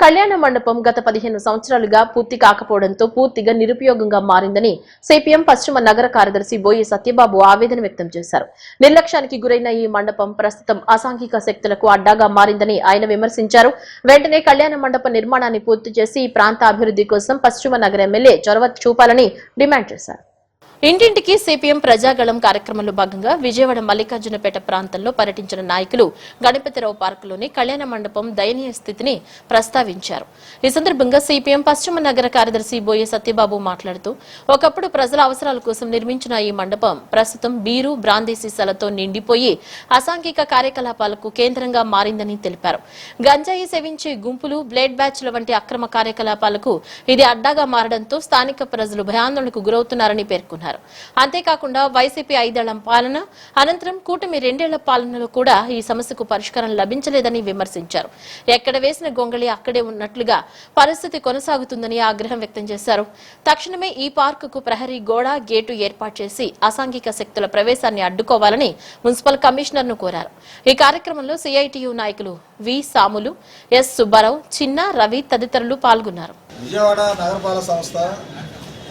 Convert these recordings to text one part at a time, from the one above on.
కళ్యాణ మండపం గత 15 సంవత్సరాలుగా పూర్తి కాకపోవడంతో పూర్తిగా నిరుపయోగంగా మారిందని సిపిఎం పశ్చిమ నగర కార్యదర్శి బోయి సత్యబాబు ఆవేదన వ్యక్తం చేశారు. నిర్లక్ష్యానికి గురైన ఈ మండపం ప్రస్తుతం అసాంఘిక శక్తులకు అడ్డాగా మారిందని ఆయన విమర్శించారు. వెంటనే కళ్యాణ మండప నిర్మాణాన్ని పూర్తి చేసి ఈ ప్రాంత అభివృద్ధి కోసం పశ్చిమ నగర ఎమ్మెల్యే చొరవ చూపాలని డిమాండ్ చేశారు. ఇంటింటికి సిపిఎం ప్రజాగళం కార్యక్రమంలో భాగంగా విజయవాడ మల్లికార్జునపేట ప్రాంతంలో పర్యటించిన నాయకులు గణపతిరావు పార్కులోని కళ్యాణ మండపం దయనీయ స్థితిని ప్రస్తావించారు. ఈ సందర్భంగా సిపిఎం పశ్చిమ నగర కార్యదర్శి బోయే సత్యబాబు మాట్లాడుతూ ఒకప్పుడు ప్రజల అవసరాల కోసం నిర్మించిన ఈ మండపం ప్రస్తుతం బీరు బ్రాందీ సీసాలతో నిండిపోయి అసాంఘిక కార్యకలాపాలకు కేంద్రంగా మారిందని తెలిపారు. గంజాయి సేవించే గుంపులు బ్లేడ్ బ్యాచ్ల వంటి అక్రమ కార్యకలాపాలకు ఇది అడ్డాగా మారడంతో స్థానిక ప్రజలు భయాందోళనకు గురవుతున్నారని పేర్కొన్నారు. అంతేకాకుండా వైసీపీ 5 ఏళ్ల పాలన అనంతరం కూటమి 2 ఏళ్ల పాలనలో కూడా ఈ సమస్యకు పరిష్కారం లభించలేదని విమర్శించారు. ఎక్కడ వేసిన గొంగళి అక్కడే ఉన్నట్లుగా పరిస్థితి కొనసాగుతుందని ఆగ్రహం వ్యక్తం చేశారు. తక్షణమే ఈ పార్కుకు ప్రహరీ గోడ గేటు ఏర్పాటు చేసి అసాంఘిక శక్తుల ప్రవేశాన్ని అడ్డుకోవాలని మున్సిపల్ కమిషనర్ ను కోరారు. ఈ కార్యక్రమంలో సిఐటియు నాయకులు వి సాములు, ఎస్ సుబ్బారావు, చిన్న రవి తదితరులు పాల్గొన్నారు. విజయవాడ నగరపాలక సంస్థ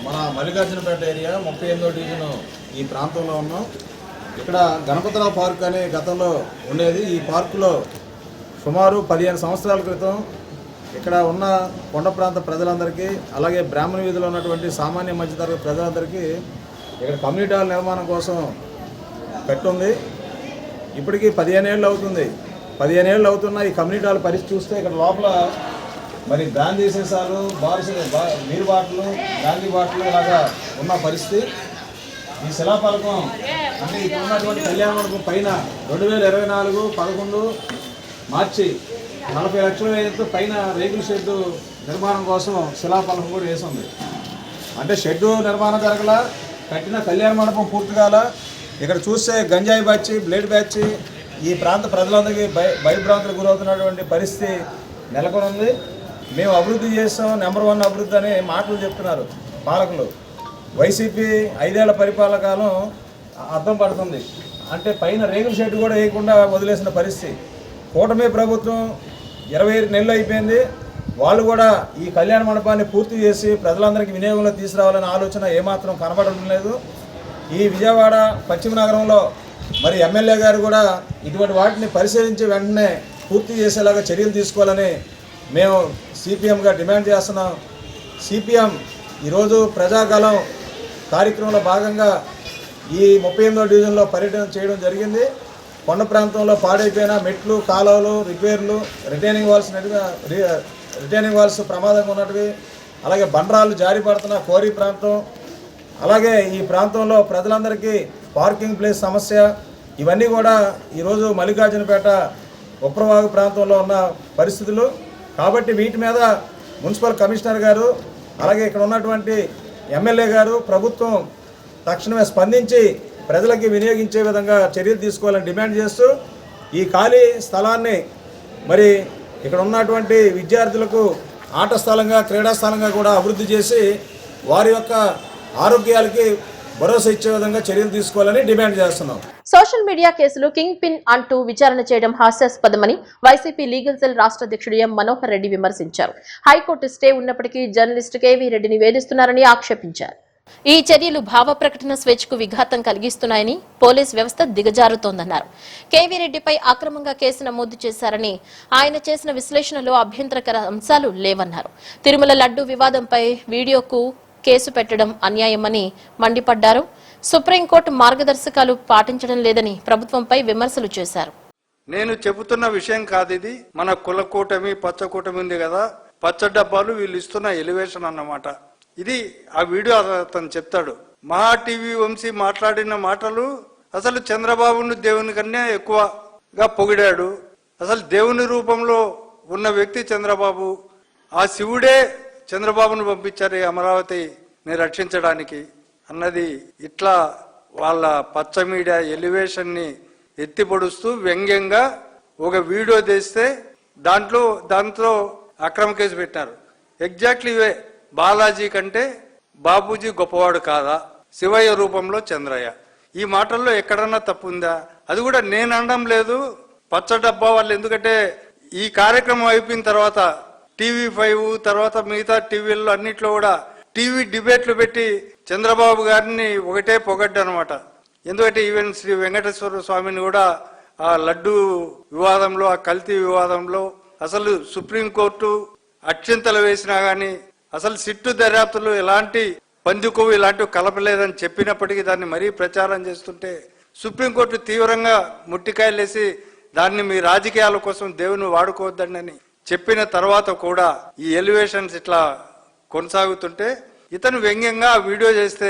మన మల్లికార్జునపేట ఏరియా 38వ డివిజన్ ఈ ప్రాంతంలో ఉన్నాం. ఇక్కడ గణపతిరావు పార్క్ అనే గతంలో ఉండేది. ఈ పార్కులో సుమారు 15 సంవత్సరాల క్రితం ఇక్కడ ఉన్న కొండ ప్రాంత ప్రజలందరికీ, అలాగే బ్రాహ్మణ వీధిలో ఉన్నటువంటి సామాన్య మధ్యతరగతి ప్రజలందరికీ ఇక్కడ కమ్యూనిటీ హాల్ నిర్మాణం కోసం పెట్టుంది. ఇప్పటికీ 15 ఏళ్ళు అవుతుంది. 15 ఏళ్ళు అవుతున్న ఈ కమ్యూనిటీ హాల్ పరిస్థితి చూస్తే ఇక్కడ లోపల మరి గాంధీ సీసాలు, నీరు బాటలు, గాంధీ బాటలు ఇలాగా ఉన్న పరిస్థితి. ఈ శిలాఫలకం అంటే ఇక్కడ ఉన్నటువంటి కళ్యాణ మండపం పైన 2024 11 మార్చి 40 లక్షల వ్యయంతో పైన రేకుల షెడ్డు నిర్మాణం కోసం శిలాఫలకం కూడా వేసింది. అంటే షెడ్డు నిర్మాణం జరగల, కట్టిన కళ్యాణ మండపం పూర్తి కాల. ఇక్కడ చూస్తే గంజాయి బ్యాచ్, బ్లేడ్ బ్యాచ్ ఈ ప్రాంత ప్రజలందరికీ భయభ్రాంతులకు గురవుతున్నటువంటి పరిస్థితి నెలకొని ఉంది. మేము అభివృద్ధి చేస్తాం, నెంబర్ 1 అభివృద్ధి అనే మాటలు చెప్తున్నారు పాలకులు. వైసీపీ 5 ఏళ్ల పరిపాలన కాలం అర్థం పడుతుంది. అంటే పైన రేగుల షెడ్ కూడా వేయకుండా వదిలేసిన పరిస్థితి. కూటమి ప్రభుత్వం 20 నెలలు అయిపోయింది. వాళ్ళు కూడా ఈ కళ్యాణ మండపాన్ని పూర్తి చేసి ప్రజలందరికీ వినియోగంలో తీసుకురావాలనే ఆలోచన ఏమాత్రం కనబడడం లేదు. ఈ విజయవాడ పశ్చిమ నగరంలో మరి ఎమ్మెల్యే గారు కూడా ఇటువంటి వాటిని పరిశీలించి వెంటనే పూర్తి చేసేలాగా చర్యలు తీసుకోవాలని మేము సిపిఎంగా డిమాండ్ చేస్తున్నాం. సిపిఎం ఈరోజు ప్రజాగళం కార్యక్రమంలో భాగంగా ఈ 38వ డివిజన్లో పర్యటన చేయడం జరిగింది. కొండ ప్రాంతంలో పాడైపోయిన మెట్లు, కాలువలు, రిపేర్లు, రిటైనింగ్ వాల్స్ ప్రమాదంగా ఉన్నటివి, అలాగే బండరాలు జారి పడుతున్న కోరి ప్రాంతం, అలాగే ఈ ప్రాంతంలో ప్రజలందరికీ పార్కింగ్ ప్లేస్ సమస్య, ఇవన్నీ కూడా ఈరోజు మల్లికార్జునపేట ఉప్రవాగు ప్రాంతంలో ఉన్న పరిస్థితులు. కాబట్టి వీటి మీద మున్సిపల్ కమిషనర్ గారు, అలాగే ఇక్కడ ఉన్నటువంటి ఎమ్మెల్యే గారు, ప్రభుత్వం తక్షణమే స్పందించి ప్రజలకి వినియోగించే విధంగా చర్యలు తీసుకోవాలని డిమాండ్ చేస్తూ ఈ ఖాళీ స్థలాన్ని మరి ఇక్కడ ఉన్నటువంటి విద్యార్థులకు ఆట స్థలంగా, క్రీడా స్థలంగా కూడా అభివృద్ధి చేసి వారి యొక్క ఆరోగ్యాలకి భరోసా ఇచ్చే విధంగా చర్యలు తీసుకోవాలని డిమాండ్ చేస్తున్నాం. సోషల్ మీడియా కేసులు కింగ్ పిన్ అంటూ విచారణ చేయడం హాస్యాస్పదమని వైసీపీ లీగల్ సెల్ రాష్ట్ర అధ్యక్షుడు ఎం మనోహర్ రెడ్డి విమర్శించారు. హైకోర్టు స్టే ఉన్నప్పటికీ జర్నలిస్టు కేవీ రెడ్డిని వేధిస్తున్నారని ఆక్షేపించారు. ఈ చర్యలు భావ ప్రకటన స్వేచ్ఛకు విఘాతం కలిగిస్తున్నాయని, పోలీస్ వ్యవస్థ దిగజారుతోందన్నారు. కేవీ రెడ్డిపై అక్రమంగా కేసు నమోదు చేశారని, ఆయన చేసిన విశ్లేషణలో అభ్యంతరకర అంశాలు లేవన్నారు. తిరుమల లడ్డూ వివాదంపై వీడియోకు కేసు పెట్టడం అన్యాయమని మండిపడ్డారు. సుప్రీంకోర్టు మార్గదర్శకాలు పాటించడం లేదని ప్రభుత్వంపై విమర్శలు చేశారు. నేను చెబుతున్న విషయం కాదు ఇది. మన కుల కూటమి, పచ్చ కూటమి ఉంది కదా, పచ్చ డబ్బాలు వీళ్ళు ఇస్తున్న ఎలివేషన్ అన్నమాట. ఇది ఆ వీడియో అతను చెప్తాడు. మహా టీవీ వంశీ మాట్లాడిన మాటలు అసలు చంద్రబాబును దేవుని కన్నా ఎక్కువగా పొగిడాడు. అసలు దేవుని రూపంలో ఉన్న వ్యక్తి చంద్రబాబు. ఆ శివుడే చంద్రబాబును పంపించారు అమరావతిని రక్షించడానికి అన్నది. ఇట్లా వాళ్ళ పచ్చ మీడియా ఎలివేషన్ ని ఎత్తిపొడుస్తూ వ్యంగ్యంగా ఒక వీడియో తీస్తే దాంట్లో అక్రమ కేసు పెట్టారు. ఎగ్జాక్ట్లీ ఇవే. బాలాజీ కంటే బాబూజీ గొప్పవాడు కాదా, శివయ్య రూపంలో చంద్రయ్య. ఈ మాటల్లో ఎక్కడన్నా తప్పు ఉందా? అది కూడా నేను అనడం లేదు, పచ్చ డబ్బా వాళ్ళు. ఎందుకంటే ఈ కార్యక్రమం అయిపోయిన తర్వాత TV5 తర్వాత మిగతా టీవీల్లో అన్నిట్లో కూడా టీవీ డిబేట్లు పెట్టి చంద్రబాబు గారిని ఒకటే పొగడ్డు అనమాట. ఎందుకంటే ఈవెన్ శ్రీ వెంకటేశ్వర స్వామిని కూడా ఆ లడ్డు వివాదంలో, ఆ కల్తీ వివాదంలో అసలు సుప్రీంకోర్టు అక్షింతలు వేసినా గానీ అసలు సిట్టు దర్యాప్తులు ఎలాంటి పందికొవ్వు ఇలాంటివి కలపలేదని చెప్పినప్పటికీ దాన్ని మరీ ప్రచారం చేస్తుంటే సుప్రీంకోర్టు తీవ్రంగా ముట్టికాయలేసి దాన్ని మీ రాజకీయాల కోసం దేవుని వాడుకోవద్దని చెప్పిన తర్వాత కూడా ఈ ఎలివేషన్స్ ఇట్లా కొనసాగుతుంటే ఇతను వ్యంగ్యంగా ఆ వీడియో చేస్తే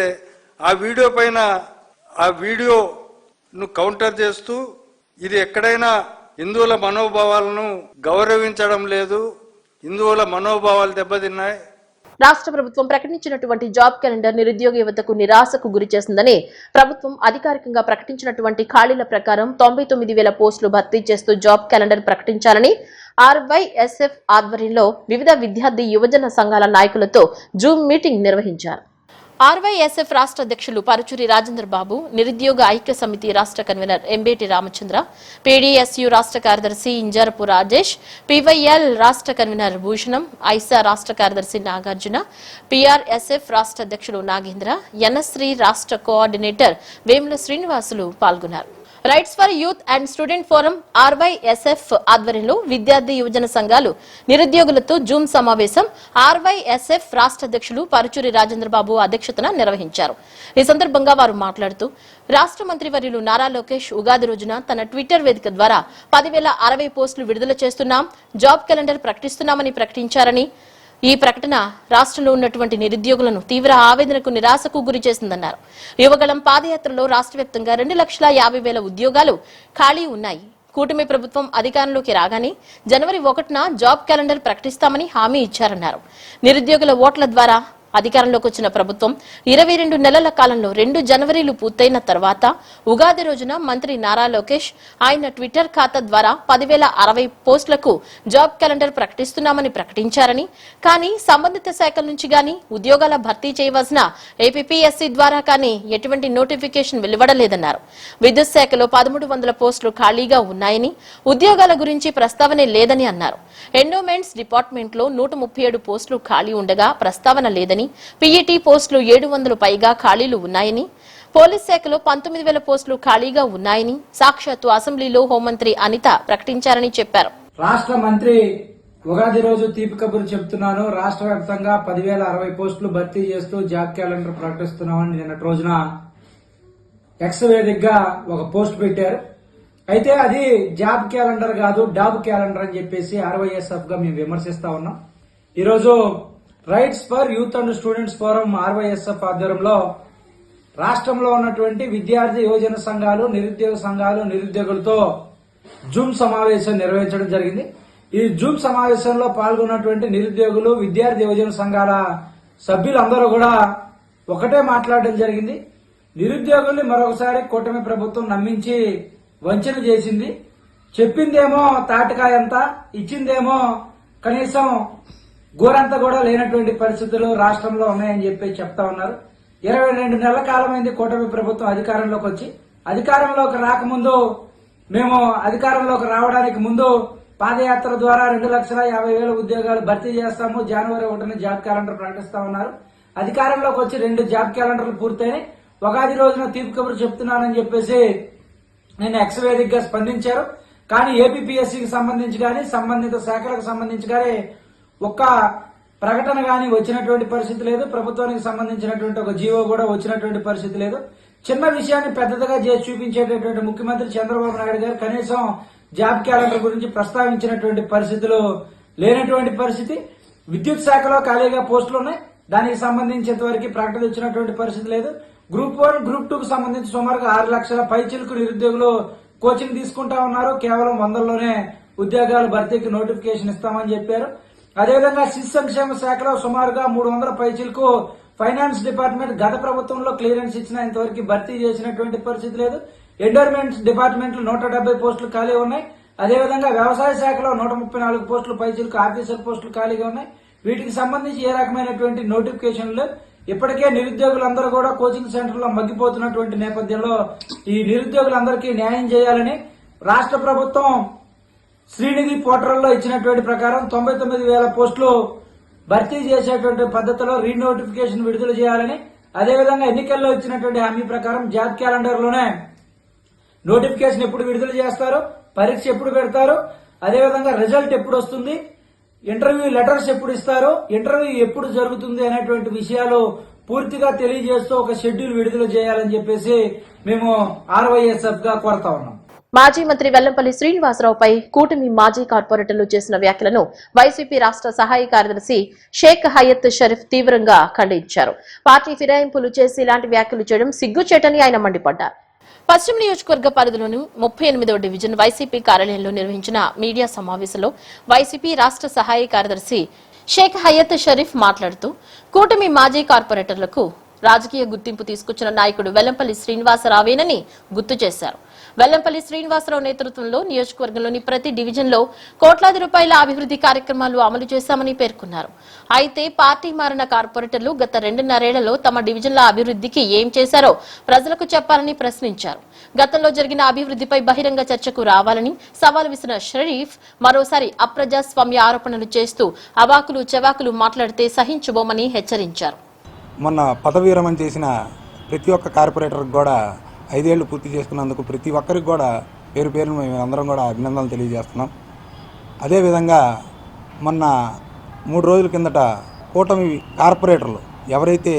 ఆ వీడియో పైన ఆ వీడియోను కౌంటర్ చేస్తూ ఇది ఎక్కడైనా హిందువుల మనోభావాలను గౌరవించడం లేదు, హిందువుల మనోభావాలు దెబ్బతిన్నాయి. రాష్ట్ర ప్రభుత్వం ప్రకటించినటువంటి జాబ్ క్యాలెండర్ నిరుద్యోగ యువతకు నిరాశకు గురి చేసిందని ప్రభుత్వం అధికారికంగా ప్రకటించినటువంటి ఖాళీల ప్రకారం 99,000 పోస్టులు భర్తీ చేస్తూ జాబ్ క్యాలెండర్ ప్రకటించాలని RYSF ఆధ్వర్యంలో వివిధ విద్యార్థి యువజన సంఘాల నాయకులతో జూమ్ మీటింగ్ నిర్వహించారు. RYSF రాష్ట్ర అధ్యక్షులు పరుచూరి రాజేంద్ర బాబు, నిరుద్యోగ ఐక్య సమితి రాష్ట్ర కన్వీనర్ ఎంబేటి రామచంద్ర, PDSU రాష్ట్ర కార్యదర్శి ఇంజరపు రాజేష్, PYL రాష్ట్ర కన్వీనర్ భూషణం, ఐసా రాష్ట్ర కార్యదర్శి నాగార్జున, PRSF రాష్ట్ర అధ్యక్షులు నాగేంద్ర, NSశ్రీ రాష్ట్ర కోఆర్డినేటర్ వేముల శ్రీనివాసులు పాల్గొన్నారు. Rights for youth and student forum RYSF ఆధ్వర్యంలో విద్యార్థి యువజన సంఘాలు నిరుద్యోగులతో జూమ్ సమావేశం RYSF రాష్ట్ర అధ్యక్షులు పరుచూరి రాజేంద్రబాబు అధ్యక్షతన నిర్వహించారు. ఈ సందర్భంగా వారు మాట్లాడుతూ రాష్ట్ర మంత్రివర్యులు నారా లోకేష్ ఉగాది రోజున తన ట్విట్టర్ వేదిక ద్వారా 10,060 పోస్టులు విడుదల చేస్తున్నాం, జాబ్ క్యాలెండర్ ప్రకటిస్తున్నామని ప్రకటించారని, ఈ ప్రకటన రాష్ట్రంలో ఉన్నటువంటి నిరుద్యోగులను తీవ్ర ఆవేదనకు నిరాశకు గురి చేసిందన్నారు. యువగళం పాదయాత్రలో రాష్ట్ర వ్యాప్తంగా 2,50,000 ఉద్యోగాలు ఖాళీ ఉన్నాయి. కూటమి ప్రభుత్వం అధికారంలోకి రాగానే జనవరి 1న జాబ్ క్యాలెండర్ ప్రకటిస్తామని హామీ ఇచ్చారన్నారు. నిరుద్యోగుల ఓట్ల ద్వారా అధికారంలోకి వచ్చిన ప్రభుత్వం 22 నెలల కాలంలో 2 జనవరిలు పూర్తయిన తర్వాత ఉగాది రోజున మంత్రి నారా లోకేష్ ఆయన ట్విట్టర్ ఖాతా ద్వారా 10,060 పోస్టులకు జాబ్ క్యాలెండర్ ప్రకటిస్తున్నామని ప్రకటించారని, కానీ సంబంధిత శాఖల నుంచి గాని ఉద్యోగాల భర్తీ చేయవలసిన APPSC ద్వారా కానీ ఎటువంటి నోటిఫికేషన్ వెలువడలేదన్నారు. విద్యుత్ శాఖలో 1,300 పోస్టులు ఖాళీగా ఉన్నాయని, ఉద్యోగాల గురించి ప్రస్తావనే లేదని అన్నారు. ఎండోమెంట్స్ డిపార్ట్మెంట్ లో 137 పోస్టులు ఖాళీ ఉండగా ప్రస్తావన లేదని, PET పోస్టులు 700 పైగా ఖాళీలు ఉన్నాయని, పోలీస్ శాఖలో 19,000 పోస్టులు ఖాళీగా ఉన్నాయని సాక్షాత్తు అసెంబ్లీలో హోంమంత్రి అనిత ప్రకటించారని చెప్పారు. రాష్ట్ర మంత్రి ఉగాది రోజు తీపి కబురు చెప్తున్నాను, రాష్ట్ర వ్యాప్తంగా 10,060 పోస్టులు భర్తీ చేస్తూ జాబ్ క్యాలెండర్ ప్రకటిస్తున్నామని నిన్నటి రోజున ఎక్స్ వేదికగా ఒక పోస్ట్ పెట్టారు. అయితే అది జాబ్ క్యాలెండర్ కాదు, డాబ్ క్యాలెండర్ అని చెప్పేసి RYSF గా మేము విమర్శిస్తా ఉన్నాం. ఈరోజు rights for youth and students forum RYSF ఆధ్వర్యంలో రాష్ట్రంలో ఉన్నటువంటి విద్యార్థి యువజన సంఘాలు, నిరుద్యోగ సంఘాలు, నిరుద్యోగులతో జూమ్ సమావేశం నిర్వహించడం జరిగింది. ఈ జూమ్ సమావేశంలో పాల్గొన్నటువంటి నిరుద్యోగులు, విద్యార్థి యువజన సంఘాల సభ్యులందరూ కూడా ఒకటే మాట్లాడడం జరిగింది. నిరుద్యోగుల్ని మరొకసారి కూటమి ప్రభుత్వం నమ్మించి వంచన చేసింది. చెప్పిందేమో తాటికాయంత, ఇచ్చిందేమో కనీసం గోరంతా కూడా లేనటువంటి పరిస్థితులు రాష్ట్రంలో ఉన్నాయని చెప్పి చెప్తా ఉన్నారు. 22 నెలల కాలమైంది కూటమి ప్రభుత్వం అధికారంలోకి వచ్చి. అధికారంలోకి రాకముందు, మేము అధికారంలోకి రావడానికి ముందు పాదయాత్ర ద్వారా 2,50,000 ఉద్యోగాలు భర్తీ చేస్తాము, జనవరి 1న జాబ్ క్యాలెండర్ ప్రకటిస్తా ఉన్నారు. అధికారంలోకి వచ్చి 2 జాబ్ క్యాలెండర్లు పూర్తయినాయి. ఉగాది రోజున తీపి కబురు చెప్తున్నానని చెప్పేసి నేను ఎక్స్ వేదికగా స్పందించారు. కానీ APPSCకి సంబంధించి కానీ సంబంధిత శాఖలకు సంబంధించి కానీ ఒక్క ప్రకటన గాని వచ్చినటువంటి పరిస్థితి లేదు. ప్రభుత్వానికి సంబంధించినటువంటి ఒక జీవో కూడా వచ్చినటువంటి పరిస్థితి లేదు. చిన్న విషయాన్ని పెద్దదిగా చేసి చూపించేటటువంటి ముఖ్యమంత్రి చంద్రబాబు నాయుడు గారు కనీసం జాబ్ క్యాలెండర్ గురించి ప్రస్తావించినటువంటి పరిస్థితులు లేనటువంటి పరిస్థితి. విద్యుత్ శాఖలో ఖాళీగా పోస్టులు ఉన్నాయి, దానికి సంబంధించేంతవరకు ప్రకటన ఇచ్చినటువంటి పరిస్థితి లేదు. గ్రూప్ 1, గ్రూప్ 2కు సంబంధించి సుమారుగా 6 లక్షల పైచిలకు నిరుద్యోగులు కోచింగ్ తీసుకుంటా ఉన్నారు. కేవలం 100లోనే ఉద్యోగాలు భర్తీకి నోటిఫికేషన్ ఇస్తామని చెప్పారు. అదేవిధంగా శిశు సంక్షేమ శాఖలో సుమారుగా 300 పైచిలకు ఫైనాన్స్ డిపార్ట్మెంట్ గత ప్రభుత్వంలో క్లియరెన్స్ ఇచ్చినా ఇంతవరకు భర్తీ చేసినటువంటి పరిస్థితి లేదు. ఎండోమెంట్స్ డిపార్ట్మెంట్ లో 170 పోస్టులు ఖాళీ ఉన్నాయి. అదేవిధంగా వ్యవసాయ శాఖలో 134 పోస్టులు పైచిలకు ఆఫీసర్ పోస్టులు ఖాళీగా ఉన్నాయి. వీటికి సంబంధించి ఏ రకమైనటువంటి నోటిఫికేషన్లు ఇప్పటికే నిరుద్యోగులందరూ కూడా కోచింగ్ సెంటర్లో మగ్గిపోతున్నటువంటి నేపథ్యంలో ఈ నిరుద్యోగులందరికీ న్యాయం చేయాలని రాష్ట్ర ప్రభుత్వం శ్రీనిధి పోర్టల్లో ఇచ్చినటువంటి ప్రకారం 99,000 పోస్టులు భర్తీ చేసేటువంటి పద్ధతిలో రీనోటిఫికేషన్ విడుదల చేయాలని, అదేవిధంగా ఎన్నికల్లో ఇచ్చినటువంటి హామీ ప్రకారం జాబ్ క్యాలెండర్ లోనే నోటిఫికేషన్ ఎప్పుడు విడుదల చేస్తారు, పరీక్ష ఎప్పుడు పెడతారు, అదేవిధంగా రిజల్ట్ ఎప్పుడు వస్తుంది, ఇంటర్వ్యూ లెటర్స్ ఎప్పుడు ఇస్తారు, ఇంటర్వ్యూ ఎప్పుడు జరుగుతుంది అనేటువంటి విషయాలు పూర్తిగా తెలియజేస్తూ ఒక షెడ్యూల్ విడుదల చేయాలని చెప్పేసి మేము ఆర్వైఎస్ఎఫ్ గా కోరుతా ఉన్నాం. మాజీ మంత్రి వెల్లంపల్లి శ్రీనివాసరావుపై కూటమి మాజీ కార్పొరేటర్లు చేసిన వ్యాఖ్యలను వైసీపీ రాష్ట్ర సహాయ కార్యదర్శి షేక్ హయత్ షరీఫ్ తీవ్రంగా ఖండించారు. పార్టీ ఫిరాయింపులు చేసి ఇలాంటి వ్యాఖ్యలు చేయడం సిగ్గుచేటని ఆయన మండిపడ్డారు. పశ్చిమ నియోజకవర్గ పరిధిలోని 38వ డివిజన్ వైసీపీ కార్యాలయంలో నిర్వహించిన మీడియా సమావేశంలో వైసీపీ రాష్ట్ర సహాయ కార్యదర్శి షేక్ హయత్ షరీఫ్ మాట్లాడుతూ కూటమి మాజీ కార్పొరేటర్లకు రాజకీయ గుర్తింపు తీసుకొచ్చిన నాయకుడు వెల్లంపల్లి శ్రీనివాసరావేనని గుర్తు చేశారు. వెల్లంపల్లి శ్రీనివాసరావు నేతృత్వంలో నియోజకవర్గంలోని ప్రతి డివిజన్లో కోట్లాది రూపాయల అభివృద్ధి కార్యక్రమాలు అమలు చేశామని పేర్కొన్నారు. అయితే పార్టీ మారిన కార్పొరేటర్లు గత 2.5 ఏళ్లలో తమ డివిజన్ల అభివృద్ధికి ఏం చేశారో ప్రజలకు చెప్పాలని ప్రశ్నించారు. గతంలో జరిగిన అభివృద్ధిపై బహిరంగ చర్చకు రావాలని సవాల్ విసిన షరీఫ్ మరోసారి అప్రజాస్వామ్య ఆరోపణలు చేస్తూ అవాకులు చెవాకులు మాట్లాడితే సహించబోమని హెచ్చరించారు. మొన్న పదవి విరమణ చేసిన ప్రతి ఒక్క కార్పొరేటర్కి కూడా 5 ఏళ్లు పూర్తి చేసుకున్నందుకు ప్రతి ఒక్కరికి కూడా పేరు పేరు మేము అందరం కూడా అభినందనలు తెలియజేస్తున్నాం. అదేవిధంగా మొన్న 3 రోజుల కిందట కూటమి కార్పొరేటర్లు ఎవరైతే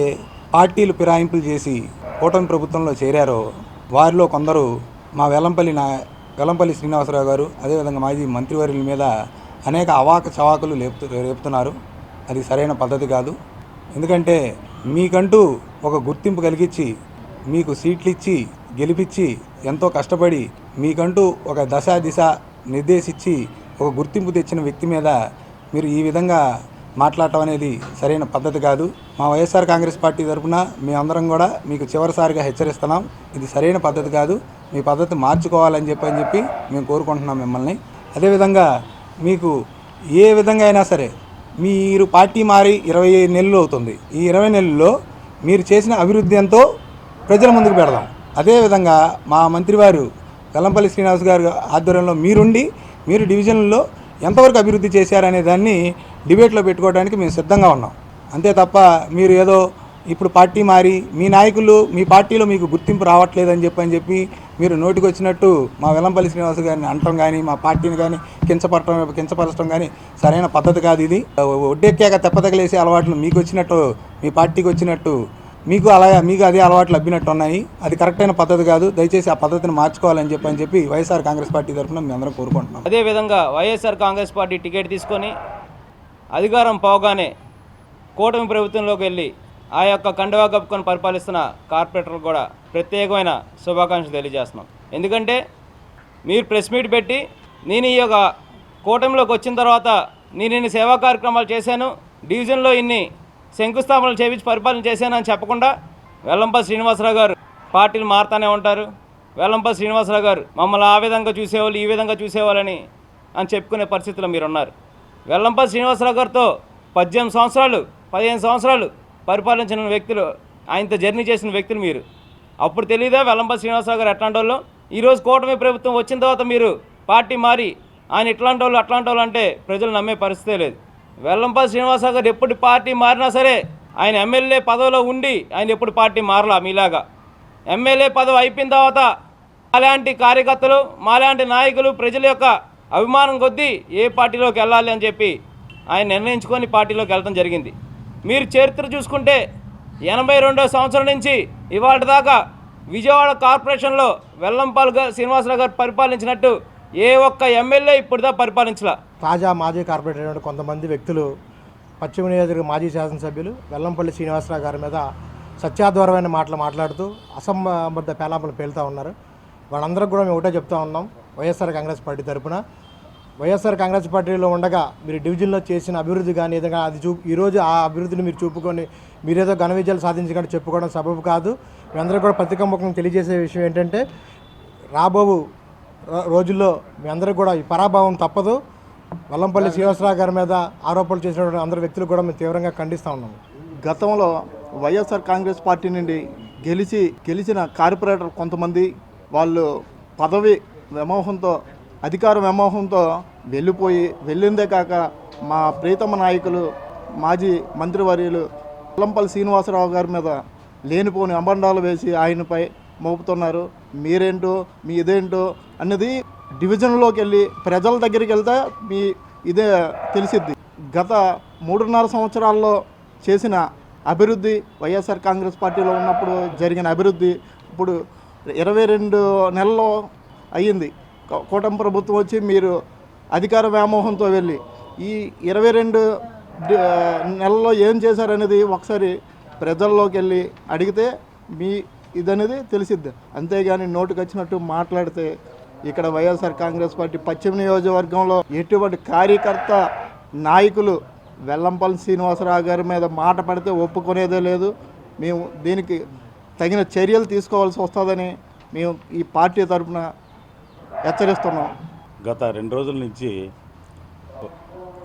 పార్టీలు ఫిరాయింపులు చేసి కూటమి ప్రభుత్వంలో చేరారో వారిలో కొందరు మా వెల్లంపల్లి శ్రీనివాసరావు గారు అదేవిధంగా మాజీ మంత్రివర్యుల మీద అనేక అవాక చవాకులు రేపుతున్నారు. అది సరైన పద్ధతి కాదు. ఎందుకంటే మీకంటూ ఒక గుర్తింపు కలిగించి మీకు సీట్లు ఇచ్చి గెలిపించి ఎంతో కష్టపడి మీకంటూ ఒక దిశ నిర్దేశించి ఒక గుర్తింపు తెచ్చిన వ్యక్తి మీద మీరు ఈ విధంగా మాట్లాడటం అనేది సరైన పద్ధతి కాదు. మా వైఎస్ఆర్ కాంగ్రెస్ పార్టీ తరఫున మేమందరం కూడా మీకు చివరిసారిగా హెచ్చరిస్తున్నాం. ఇది సరైన పద్ధతి కాదు. మీ పద్ధతి మార్చుకోవాలని చెప్పి మేము కోరుకుంటున్నాం మిమ్మల్ని. అదేవిధంగా మీకు ఏ విధంగా అయినా సరే మీరు పార్టీ మారి 20 నెలలు అవుతుంది. ఈ 20 నెలల్లో మీరు చేసిన అభివృద్ధి ఎంతో ప్రజల ముందుకు పెడదాం. అదేవిధంగా మా మంత్రివారు వెల్లంపల్లి శ్రీనివాస్ గారి ఆధ్వర్యంలో మీరు డివిజన్లో ఎంతవరకు అభివృద్ధి చేశారనే దాన్ని డిబేట్లో పెట్టుకోవడానికి మేము సిద్ధంగా ఉన్నాం. అంతే తప్ప మీరు ఏదో ఇప్పుడు పార్టీ మారి మీ నాయకులు మీ పార్టీలో మీకు గుర్తింపు రావట్లేదని చెప్పి మీరు నోటికి వచ్చినట్టు మా వెల్లంపల్లి శ్రీనివాస్ గారిని అనటం కానీ మా పార్టీని కానీ కించపరచడం కానీ సరైన పద్ధతి కాదు. ఇది ఒడ్డెక్కాక తెప్పతగలేసే అలవాట్లు మీకు వచ్చినట్టు మీ పార్టీకి వచ్చినట్టు మీకు అదే అలవాట్లు అబ్బినట్టు ఉన్నాయి. అది కరెక్ట్ అయిన పద్ధతి కాదు. దయచేసి ఆ పద్ధతిని మార్చుకోవాలని చెప్పి వైఎస్ఆర్ కాంగ్రెస్ పార్టీ తరఫున మేము అందరం కోరుకుంటున్నాం. అదేవిధంగా వైఎస్ఆర్ కాంగ్రెస్ పార్టీ టికెట్ తీసుకొని అధికారం పోగానే కూటమి ప్రభుత్వంలోకి వెళ్ళి ఆ యొక్క కండువా కప్పుకొని పరిపాలిస్తున్న కార్పొరేటర్లకు కూడా ప్రత్యేకమైన శుభాకాంక్షలు తెలియజేస్తున్నాం. ఎందుకంటే మీరు ప్రెస్ మీట్ పెట్టి నేను ఈ యొక్క కూటమిలోకి వచ్చిన తర్వాత నేను ఇన్ని సేవా కార్యక్రమాలు చేశాను, డివిజన్లో ఇన్ని శంకుస్థాపనలు చేయించి పరిపాలన చేశానని చెప్పకుండా వెల్లంపల్లి శ్రీనివాసరావు గారు పార్టీలు మారుతూనే ఉంటారు. వెల్లంపల్లి శ్రీనివాసరావు గారు మమ్మల్ని ఆ విధంగా చూసేవాళ్ళు ఈ విధంగా చూసేవాళ్ళని చెప్పుకునే పరిస్థితిలో మీరు ఉన్నారు. వెల్లంపల్లి శ్రీనివాసరావు గారితో 18 సంవత్సరాలు 15 సంవత్సరాలు పరిపాలించిన వ్యక్తులు, ఆయనతో జర్నీ చేసిన వ్యక్తులు మీరు. అప్పుడు తెలియదా వెల్లంపల్లి శ్రీనివాసరావు గారు ఎట్లాంటి వాళ్ళు? ఈరోజు కూటమి ప్రభుత్వం వచ్చిన తర్వాత మీరు పార్టీ మారి ఆయన ఇట్లాంటి వాళ్ళు అంటే ప్రజలు నమ్మే పరిస్థితే లేదు. వెల్లంపల్లి శ్రీనివాసరావు గారు ఎప్పుడు పార్టీ మారినా సరే ఆయన ఎమ్మెల్యే పదవిలో ఉండి ఆయన ఎప్పుడు పార్టీ మారలా. మీలాగా ఎమ్మెల్యే పదవి అయిపోయిన తర్వాత మాలాంటి కార్యకర్తలు మాలాంటి నాయకులు ప్రజల యొక్క అభిమానం కొద్దీ ఏ పార్టీలోకి వెళ్ళాలి అని చెప్పి ఆయన నిర్ణయించుకొని పార్టీలోకి వెళ్ళడం జరిగింది. మీరు చరిత్ర చూసుకుంటే 82వ సంవత్సరం నుంచి ఇవాళ దాకా విజయవాడ కార్పొరేషన్లో వెల్లంపల్లి శ్రీనివాసరావు గారు పరిపాలించినట్టు ఏ ఒక్క ఎమ్మెల్యే ఇప్పుడుదా పరిపాలించలా. తాజా మాజీ కార్పొరేటర్ కొంతమంది వ్యక్తులు పశ్చిమ నియోజకవర్గ మాజీ శాసనసభ్యులు వెల్లంపల్లి శ్రీనివాసరావు గారి మీద సత్యాధ్వారమైన మాటలు మాట్లాడుతూ అసంబద్ధ పేలాపలు పేలుతూ ఉన్నారు. వాళ్ళందరికీ కూడా మేము ఒకటే చెప్తా ఉన్నాం. వైఎస్ఆర్ కాంగ్రెస్ పార్టీ తరఫున వైఎస్ఆర్ కాంగ్రెస్ పార్టీలో ఉండగా మీరు డివిజన్లో చేసిన అభివృద్ధి కానీ ఏదైనా అది ఈరోజు ఆ అభివృద్ధిని మీరు చూపుకొని మీరేదో ఘన విజయాలు సాధించినట్టు చెప్పుకోవడం సబబు కాదు. మీ అందరూ కూడా పత్రికాముఖంగా తెలియజేసే విషయం ఏంటంటే రాబో రోజుల్లో మీ అందరూ కూడా ఈ పరాభావం తప్పదు. వెల్లంపల్లి శ్రీనివాసరావు గారి మీద ఆరోపణలు చేసినటువంటి అందరు వ్యక్తులు కూడా మేము తీవ్రంగా ఖండిస్తూ ఉన్నాము. గతంలో వైఎస్ఆర్ కాంగ్రెస్ పార్టీ నుండి గెలిచిన కార్పొరేటర్ కొంతమంది వాళ్ళు పదవి విమోహంతో అధికార వ్యామోహంతో వెళ్ళిందే కాక మా ప్రీతమ నాయకులు మాజీ మంత్రివర్యులు వెల్లంపల్లి శ్రీనివాసరావు గారి మీద లేనిపోని అబండాలు వేసి ఆయనపై మోపుతున్నారు. మీరేంటో మీ ఇదేంటో అన్నది డివిజన్లోకి వెళ్ళి ప్రజల దగ్గరికి వెళ్తే మీ ఇదే తెలిసిద్ది. గత 3.5 సంవత్సరాల్లో చేసిన అభివృద్ధి, వైఎస్ఆర్ కాంగ్రెస్ పార్టీలో ఉన్నప్పుడు జరిగిన అభివృద్ధి ఇప్పుడు 22 నెలల్లో అయ్యింది. కూటమి ప్రభుత్వం వచ్చి మీరు అధికార వ్యామోహంతో వెళ్ళి ఈ 22 నెలల్లో ఏం చేశారనేది ఒకసారి ప్రజల్లోకి వెళ్ళి అడిగితే మీ ఇదనేది తెలిసిద్ది. అంతేగాని నోటికి వచ్చినట్టు మాట్లాడితే ఇక్కడ వైఎస్ఆర్ కాంగ్రెస్ పార్టీ పశ్చిమ నియోజకవర్గంలో ఎటువంటి కార్యకర్త నాయకులు వెల్లంపల్లి శ్రీనివాసరావు గారి మీద మాట పడితే ఒప్పుకునేదే లేదు. మేము దీనికి తగిన చర్యలు తీసుకోవాల్సి వస్తుందని మేము ఈ పార్టీ తరఫున హెచ్చరిస్తున్నాం. గత 2 రోజుల నుంచి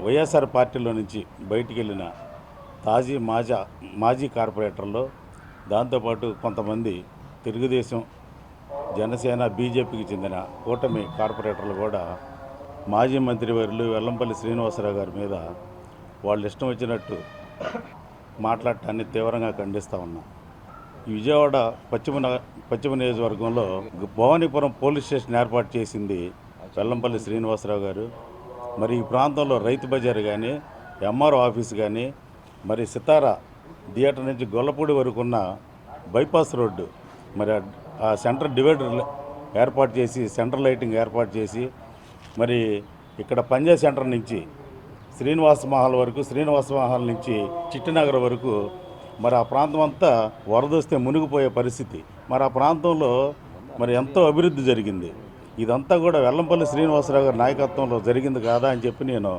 వైఎస్ఆర్ పార్టీలో నుంచి బయటికి వెళ్ళిన మాజీ కార్పొరేటర్లు, దాంతోపాటు కొంతమంది తెలుగుదేశం, జనసేన, బీజేపీకి చెందిన కూటమి కార్పొరేటర్లు కూడా మాజీ మంత్రివర్యులు వెల్లంపల్లి శ్రీనివాసరావు గారి మీద వాళ్ళు ఇష్టం వచ్చినట్టు మాట్లాడటాన్ని తీవ్రంగా ఖండిస్తూ ఉన్నాం. ఈ విజయవాడ పశ్చిమ నియోజకవర్గంలో భవానీపురం పోలీస్ స్టేషన్ ఏర్పాటు చేసింది వెల్లంపల్లి శ్రీనివాసరావు గారు. మరి ఈ ప్రాంతంలో రైతు బజార్ కానీ, ఎంఆర్ఓ ఆఫీస్ కానీ, మరి సితారా థియేటర్ నుంచి గొల్లపూడి వరకు ఉన్న బైపాస్ రోడ్డు, మరి ఆ సెంటర్ డివైడర్ ఏర్పాటు చేసి, సెంటర్ లైటింగ్ ఏర్పాటు చేసి, మరి ఇక్కడ పంజాబ్ సెంటర్ నుంచి శ్రీనివాస మహల్ వరకు, శ్రీనివాస మహల్ నుంచి చిట్టినగర్ వరకు మరి ఆ ప్రాంతం అంతా వరదొస్తే మునిగిపోయే పరిస్థితి. మరి ఆ ప్రాంతంలో మరి ఎంతో అభివృద్ధి జరిగింది. ఇదంతా కూడా వెల్లంపల్లి శ్రీనివాసరావు గారి నాయకత్వంలో జరిగింది కాదా అని చెప్పి నేను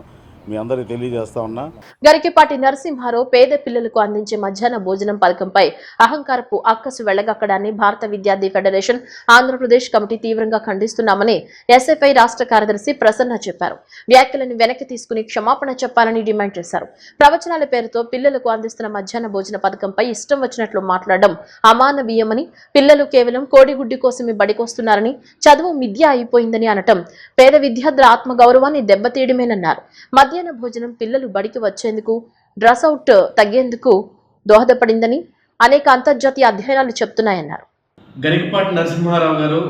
మీ అందరికీ తెలియజేస్తా ఉన్నా. గరికిపాటి నరసింహారావు పేద పిల్లలకు అందించే మధ్యాహ్న భోజనం పథకంపై అహంకారపు అక్కసు వెళ్లగక్కడాన్ని భారత విద్యార్థి ఫెడరేషన్ ఆంధ్రప్రదేశ్ కమిటీ తీవ్రంగా ఖండిస్తున్నామని ఎస్ఎఫ్ఐ రాష్ట్ర కార్యదర్శి ప్రసన్న చెప్పారు. వ్యాఖ్యలను వెనక్కి తీసుకుని క్షమాపణ చెప్పాలని డిమాండ్ చేశారు. ప్రవచనాల పేరుతో పిల్లలకు అందిస్తున్న మధ్యాహ్న భోజన పథకంపై ఇష్టం వచ్చినట్లు మాట్లాడడం అమానవీయమని, పిల్లలు కేవలం కోడిగుడ్డి కోసమే బడికొస్తున్నారని, చదువు మిథ్య అయిపోయిందని అనటం పేద విద్యార్థుల ఆత్మగౌరవాన్ని దెబ్బతీయడమేనన్నారు. మధ్యాహ్న భోజనం పిల్లలు బడికి వచ్చేందుకు, డ్రెస్ అవుట్ తగ్గేందుకు దోహదపడిందని అనేక అంతర్జాతీయ అధ్యయనాలు చెప్తున్నాయన్నారు. గరికపాటి నరసింహారావు గారు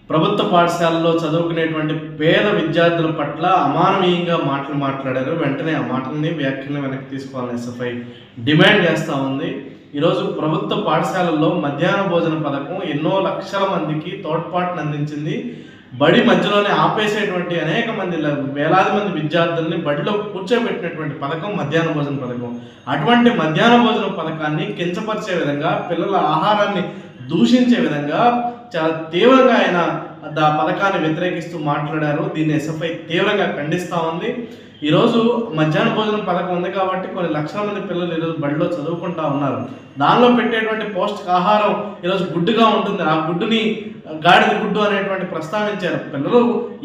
ప్రభుత్వ పాఠశాలలో చదువుకునేటువంటి పేద విద్యార్థుల పట్ల అమానవీయంగా మాటలు మాట్లాడారు. వెంటనే ఆ మాటల్ని, వ్యాఖ్యలను వెనక్కి తీసుకోవాలని ఎస్ఎఫ్ఐ డిమాండ్ చేస్తూ ఉంది. ఈరోజు ప్రభుత్వ పాఠశాలల్లో మధ్యాహ్న భోజన పథకం ఎన్నో లక్షల మందికి తోడ్పాటును అందించింది. బడి మధ్యలోనే ఆపేసేటువంటి అనేక మంది, వేలాది మంది విద్యార్థుల్ని బడిలో కూర్చోబెట్టినటువంటి పథకం మధ్యాహ్న భోజన పథకం. అటువంటి మధ్యాహ్న భోజన పథకాన్ని కించపరిచే విధంగా, పిల్లల ఆహారాన్ని దూషించే విధంగా చాలా తీవ్రంగా ఆయన ఆ పథకాన్ని వ్యతిరేకిస్తూ మాట్లాడారు. దీన్ని ఎస్ఎఫ్ఐ తీవ్రంగా ఖండిస్తూ ఉంది. ఈరోజు మధ్యాహ్న భోజనం పథకం ఉంది కాబట్టి కొన్ని లక్షల మంది పిల్లలు ఈరోజు బడిలో చదువుకుంటా ఉన్నారు. దానిలో పెట్టేటువంటి పౌష్టికాహారం ఈరోజు గుడ్డుగా ఉంటుంది. ఆ గుడ్డుని గాడిద గుడ్డు అనేటువంటి ప్రస్తావించారు. పిల్లలు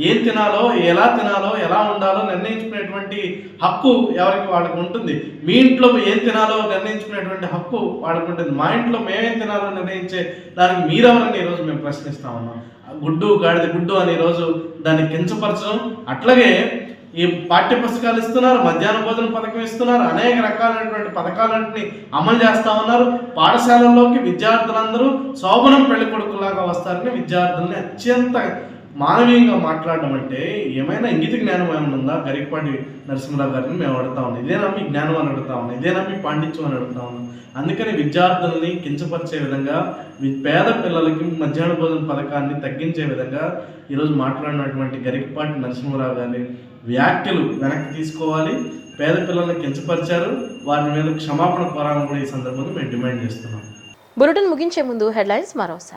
ఏం తినాలో, ఎలా తినాలో, ఎలా ఉండాలో నిర్ణయించుకునేటువంటి హక్కు ఎవరికి వాళ్ళకు ఉంటుంది. మీ ఇంట్లో ఏం తినాలో నిర్ణయించుకునేటువంటి హక్కు వాళ్ళకు ఉంటుంది. మా ఇంట్లో మేమేం తినాలో నిర్ణయించే దానికి మీరెవరని ఈరోజు మేము ప్రశ్నిస్తా ఉన్నాం. గుడ్డు, గాడిద గుడ్డు అని ఈరోజు దాన్ని కించపరచడం. అట్లాగే ఈ పాఠ్య పుస్తకాలు ఇస్తున్నారు, మధ్యాహ్న భోజన పథకం ఇస్తున్నారు, అనేక రకాలైనటువంటి పథకాలన్నింటినీ అమలు చేస్తూ ఉన్నారు. పాఠశాలల్లోకి విద్యార్థులందరూ శోభనం పెళ్లి కొడుకులాగా వస్తారని విద్యార్థుల్ని అత్యంత మానవీయంగా మాట్లాడడం అంటే ఏమైనా ఇంగిత జ్ఞానం ఏమైనా ఉందా? గరికపాటి నరసింహరావు గారిని మేము అడుగుతా ఉన్నాం. ఇదేనా మీ జ్ఞానం అని అడుగుతా ఉన్నాం, ఇదేనా మీ పాండిత్యం అని అడుగుతా ఉన్నాం. అందుకని విద్యార్థుల్ని కించపరిచే విధంగా, పేద పిల్లలకి మధ్యాహ్న భోజన పథకాన్ని తగ్గించే విధంగా ఈరోజు మాట్లాడినటువంటి గరికపాటి నరసింహరావు గారి వ్యాఖ్యలు వెనక్కి తీసుకోవాలి. పేద పిల్లల్ని కించపరిచారు, వారి మీద క్షమాపణ కోరాలని కూడా ఈ సందర్భంగా మేము డిమాండ్ చేస్తున్నాం. బులెటిన్ ముగించే ముందు హెడ్లైన్స్ మరోసారి.